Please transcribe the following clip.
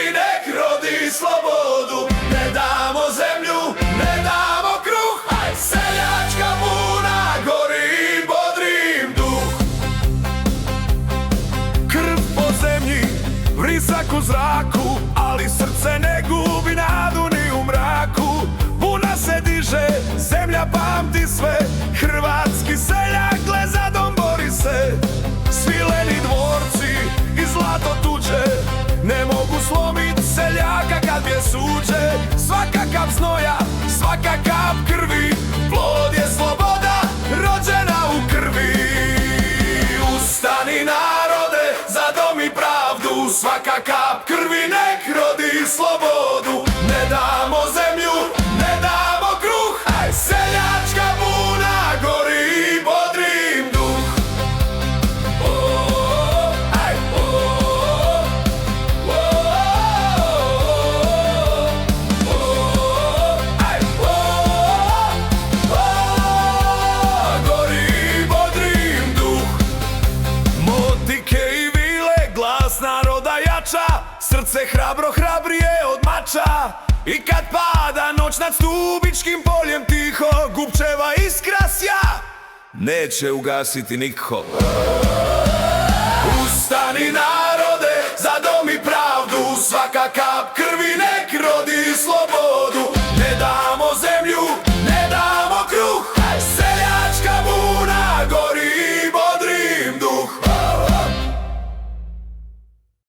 krvi nek rodi slobodu. Ne damo zemlju, ne damo kruh, seljačka buna gori bodrim duh. Krv po zemlji, vrisak u zraku, ali srce ne gubi nadu ni u mraku. Buna se diže, zemlja pamti sve, hrvatski seljak gle za dom bori se. Svileni dvorci i zlato tuđe ne mogu slomit seljaka kad je suđe. Svaka kap znoja, svaka kap krvi, plod je sloboda rođena u krvi. Ustani narode za dom i pravdu, svaka kap krvi nek rodi slobodu. Ne damo zemlju, ne damo kruh, seljačka buna gori bodrim duh. Gori bodrim duh. Motike i vile, glas naroda jača, srce hrabro hrabrije od mača. I kad pada noć nad Stubičkim poljem tiho, Gubčeva iskra sja neće ugasiti niko. Ustani na